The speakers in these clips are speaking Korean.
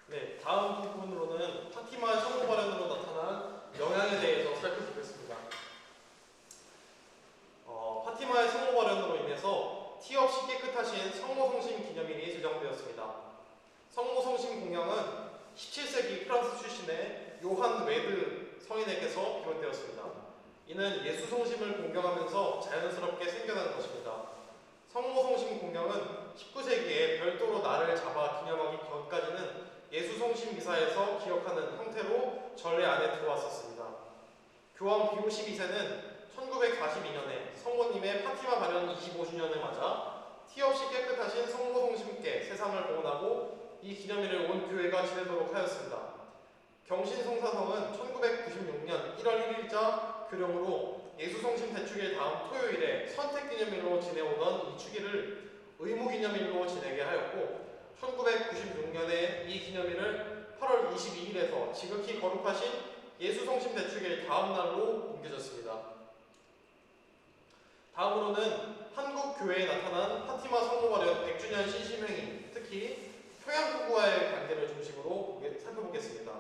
네, 다음 부분으로는 파티마의 성모 발현으로 나타난 영향에 대해서 살펴보겠습니다. 파티마의 성모 발현으로 인해서 티 없이 깨끗하신 성모 성심 기념일이 제정되었습니다. 성모 성심 공양은 17세기 프랑스 출신의 요한 웨드 성인에게서 비롯되었습니다. 이는 예수 성심을 공경하면서 자연스럽게 생겨난 것입니다. 성모 성심 공양은 19세기에 별도로 날을 잡아 기념하기 전까지는 예수 성심 미사에서 기억하는 형태로 전례 안에 들어왔었습니다. 교황 비오 12세는 1942년에 성모님의 파티마 발현 25주년을 맞아 티 없이 깨끗하신 성모 성심께 세상을 봉헌하고 이 기념일을 온 교회가 지내도록 하였습니다. 경신성사성은 1996년 1월 1일자 교령으로 예수성심 대축일 다음 토요일에 선택기념일로 지내오던 이 축일을 의무기념일로 지내게 하였고 1996년에 이 기념일을 8월 22일에서 지극히 거룩하신 예수성심 대축일 다음 날로 옮겨졌습니다. 다음으로는 한국 교회에 나타난 파티마 성모 발현 100주년 신심행위, 특히 평양교구와의 관계를 중심으로 살펴보겠습니다.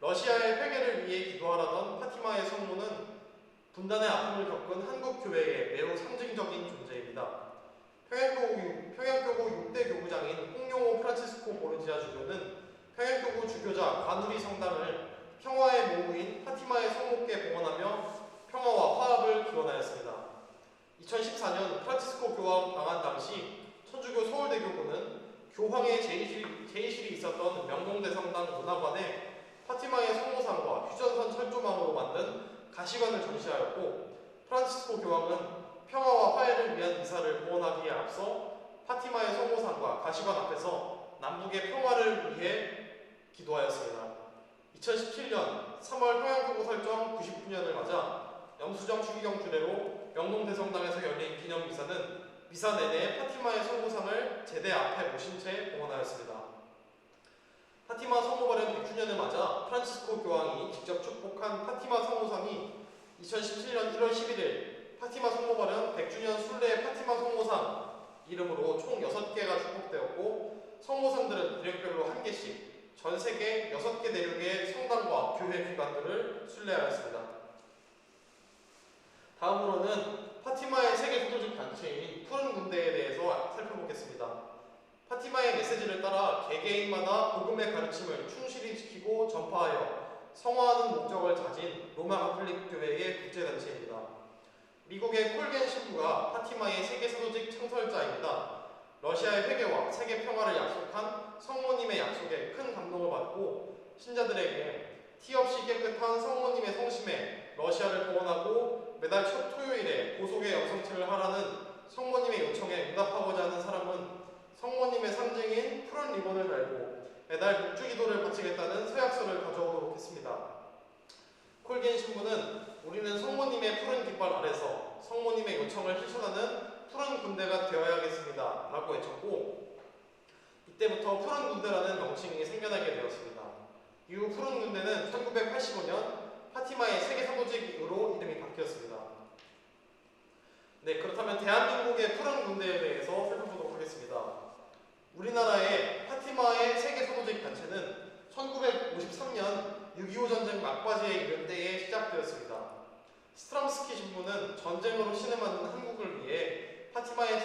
러시아의 회개를 위해 기도하라던 파티마의 성모는 분단의 아픔을 겪은 한국 교회의 매우 상징적인 존재입니다. 평양교구 6대 교구장인 홍용호 프란치스코 보르지아 주교는 평양교구 주교자 관우리 성당을 평화의 모후인 파티마의 성모께 봉헌하며 평화와 화합을 기원하였습니다. 2014년 프란치스코 교황 방한 당시 천주교 서울대교구는 교황의 제의실이 있었던 명동대성당 문화관에 파티마의 성모상과 휴전선 철조망으로 만든 가시관을 전시하였고 프란치스코 교황은 평화와 화해를 위한 미사를 봉헌하기에 앞서 파티마의 성모상과 가시관 앞에서 남북의 평화를 위해 기도하였습니다. 2017년 3월 평양교구 설정 99년을 맞아 영수정 추기경 주례로 명동대성당에서 열린 기념미사는 미사 내내 파티마의 성모상을 제대 앞에 모신 채 봉헌하였습니다. 파티마 성모 발현 100주년을 맞아 프란치스코 교황이 직접 축복한 파티마 성모상이 2017년 1월 11일 파티마 성모 발현 100주년 순례 파티마 성모상 이름으로 총 6개가 축복되었고 성모상들은 대륙별로 1개씩 전 세계 6개 대륙의 성당과 교회 기관들을 순례하였습니다. 다음으로는 파티마의 세계 소조직 단체인 푸른 군대에 대해서 살펴보겠습니다. 파티마의 메시지를 따라 개개인마다 복음의 가르침을 충실히 지키고 전파하여 성화하는 목적을 가진 로마 가톨릭 교회의 국제단체입니다. 미국의 콜겐 신부가 파티마의 세계 소조직 창설자입니다. 러시아의 회개와 세계 평화를 약속한 성모님의 약속에 큰 감동을 받고 신자들에게 티 없이 깨끗한 성모님의 성심에 러시아를 봉헌하고 매달 첫 토요일에 보속의 영성체를 하라는 성모님의 요청에 응답하고자 하는 사람은 성모님의 상징인 푸른 리본을 달고 매달 묵주기도를 바치겠다는 서약서를 가져오도록 했습니다. 콜겐 신부는 우리는 성모님의 푸른 깃발 아래서 성모님의 요청을 실천하는 푸른 군대가 되어야겠습니다 라고 외쳤고 이때부터 푸른 군대라는 명칭이 생겨나게 되었습니다. 이후 푸른 군대는 1985년 파티마의 세계 사도직으로 이름이 바뀌었습니다. 네, 그렇다면 대한민국의 푸른 군대에 대해서 살펴보도록 하겠습니다. 우리나라의 파티마의 세계 사도직 단체는 1953년 6.25 전쟁 막바지에 이른 때에 시작되었습니다. 스트럼스키 신부는 전쟁으로 신음하는 한국을 위해 파티마의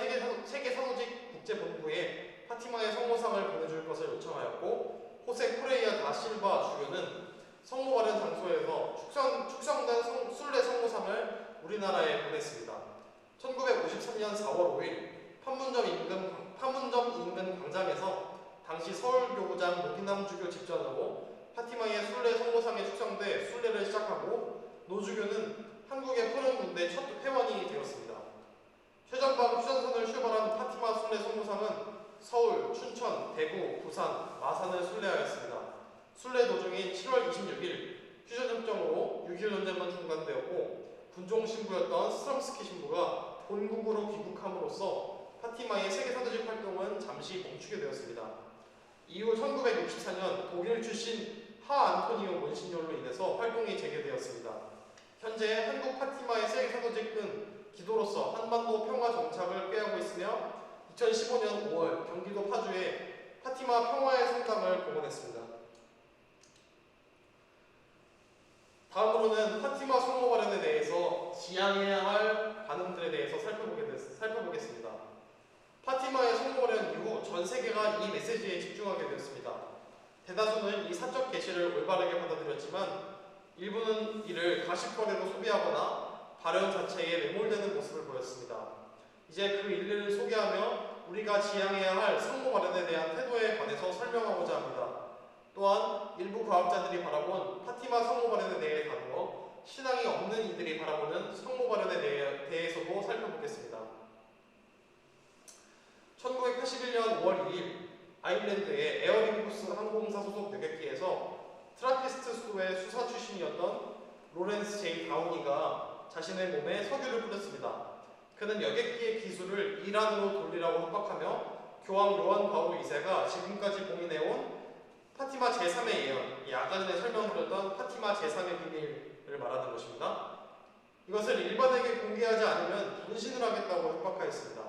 세계 사도직 국제본부에 파티마의 성모상을 보내줄 것을 요청하였고 호세 코레이아 다 실바 주교는 성모 발현 장소에서 축성된 순례 성모상을 우리나라에 보냈습니다. 1953년 4월 5일 판문점 인근 광장에서 당시 서울교구장 노기남 주교 집전으로 파티마의 순례 성모상에 축성돼 순례를 시작하고 노주교는 한국의 푸른 군대 첫 회원이 되었습니다. 최전방 휴전선을 출발한 파티마 순례 성모상은 서울, 춘천, 대구, 부산, 마산을 순례하였습니다. 순례 도중인 7월 26일 휴전협정으로 6.25 전쟁은 중단되었고 군종 신부였던 스트럼스키 신부가 본국으로 귀국함으로써 파티마의 세계 사도직 활동은 잠시 멈추게 되었습니다. 이후 1964년 독일 출신 하 안토니오 몬시뇰로 인해서 활동이 재개되었습니다. 현재 한국 파티마의 세계 사도직은 기도로서 한반도 평화 정착을 꾀하고 있으며 2015년 5월 경기도 파주에 파티마 평화의 성당을 복원했습니다. 다음으로는 파티마 성모 발현에 대해서 지향해야 할 반응들에 대해서 살펴보겠습니다. 파티마의 성모 발현 이후 전 세계가 이 메시지에 집중하게 되었습니다. 대다수는 이 사적 계시를 올바르게 받아들였지만 일부는 이를 가십거리로 소비하거나 발언 자체에 매몰되는 모습을 보였습니다. 이제 그 일들을 소개하며 우리가 지향해야 할 성모 발현에 대한 태도에 관해서 설명하고자 합니다. 또한 일부 과학자들이 바라본 파티마 성모 발현에 대해 다루어 신앙이 없는 이들이 바라보는 성모 발현에 대해서도 살펴보겠습니다. 1981년 5월 2일 아일랜드의 에어링포스 항공사 소속 여객기에서 트라피스트 수도의 수사 출신이었던 로렌스 제이 다우니가 자신의 몸에 석유를 뿌렸습니다. 그는 여객기의 기술을 이란으로 돌리라고 협박하며 교황 요한 바오로 2세가 지금까지 봉인해온 파티마 제3의 예언, 아까 전에 설명드렸던 파티마 제3의 비밀을 말하는 것입니다. 이것을 일반에게 공개하지 않으면 분신을 하겠다고 협박하였습니다.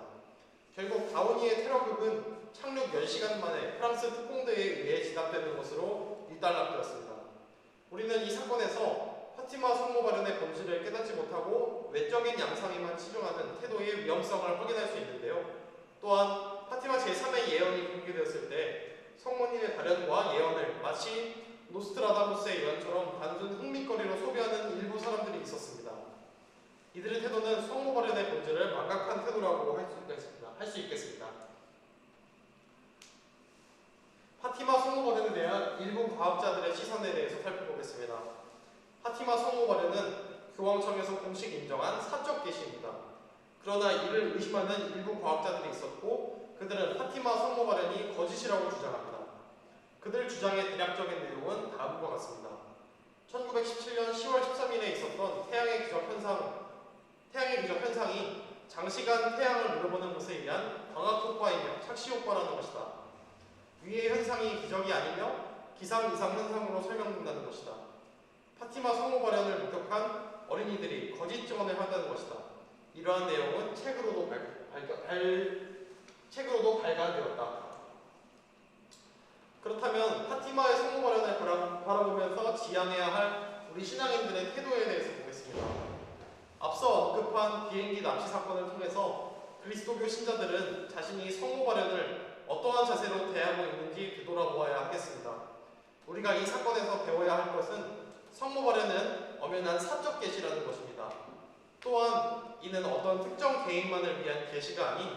결국 다우니의 테러극은 착륙 10시간 만에 프랑스 특공대에 의해 진압되는 것으로 일단락되었습니다. 우리는 이 사건에서 파티마 성모 발현의 본질을 깨닫지 못하고 외적인 양상에만 치중하는 태도의 위험성을 확인할 수 있는데요. 또한 파티마 제3의 예언이 공개되었을 때 성모님의 발현과 예언을 마치 노스트라다무스의 예언처럼 단순 흥미거리로 소비하는 일부 사람들이 있었습니다. 이들의 태도는 성모 발현의 본질을 망각한 태도라고 할 수 있겠습니다. 파티마 성모 발현에 대한 일부 과학자들의 시선에 대해서 살펴보겠습니다. 파티마 성모 발현은 교황청에서 공식 인정한 사적 계시입니다. 그러나 이를 의심하는 일부 과학자들이 있었고 그들은 파티마 성모 발현이 거짓이라고 주장합니다. 그들 주장의 대략적인 내용은 다음과 같습니다. 1917년 10월 13일에 있었던 태양의 기적 현상이 장시간 태양을 물어보는 것에 의한 광학 효과이며 착시 효과라는 것이다. 위의 현상이 기적이 아니며 기상 이상 현상으로 설명된다는 것이다. 파티마 성모 발현을 목격한 어린이들이 거짓 증언을 한다는 것이다. 이러한 내용은 책으로도 발간되었다. 그렇다면 파티마의 성모 발현을 바라보면서 지향해야 할 우리 신앙인들의 태도에 대해서 보겠습니다. 앞서 언급한 비행기 납치 사건을 통해서 그리스도교 신자들은 자신이 성모 발현을 어떠한 자세로 대하고 있는지 되돌아보아야 하겠습니다. 우리가 이 사건에서 배워야 할 것은 성모 발현은 엄연한 사적 계시라는 것입니다. 또한 이는 어떤 특정 개인만을 위한 계시가 아닌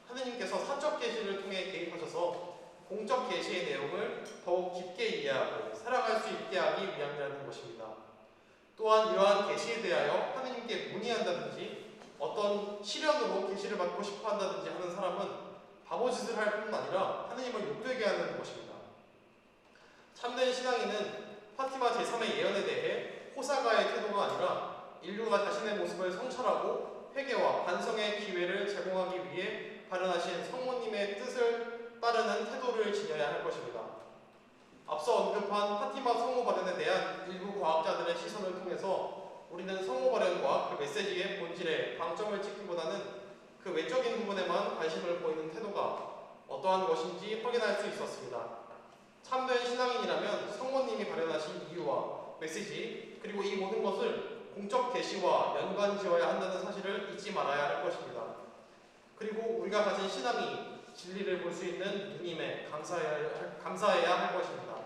하느님께서 사적 계시를 통해 개입하셔서 공적 계시의 내용을 더욱 깊게 이해하고 살아갈 수 있게 하기 위함이라는 것입니다. 또한 이러한 계시에 대하여 하느님께 문의한다든지 어떤 시련으로 계시를 받고 싶어 한다든지 하는 사람은 바보짓을 할 뿐만 아니라 하느님을 욕되게 하는 것입니다. 참된 신앙인은 파티마 제3의 예언에 대해 호사가의 태도가 아니라 인류가 자신의 모습을 성찰하고 회개와 반성의 기회를 제공하기 위해 발현하신 성모님의 뜻을 따르는 태도를 지녀야 할 것입니다. 앞서 언급한 파티마 성모 발현에 대한 일부 과학자들의 시선을 통해서 우리는 성모 발현과 그 메시지의 본질에 방점을 찍기보다는 그 외적인 부분에만 관심을 보이는 태도가 어떠한 것인지 확인할 수 있었습니다. 참된 신앙인이라면 성모님이 발현하신 이유와 메시지 그리고 이 모든 것을 공적 계시와 연관 지어야 한다는 사실을 잊지 말아야 할 것입니다. 그리고 우리가 가진 신앙이 진리를 볼 수 있는 누님에 감사해야 할 것입니다.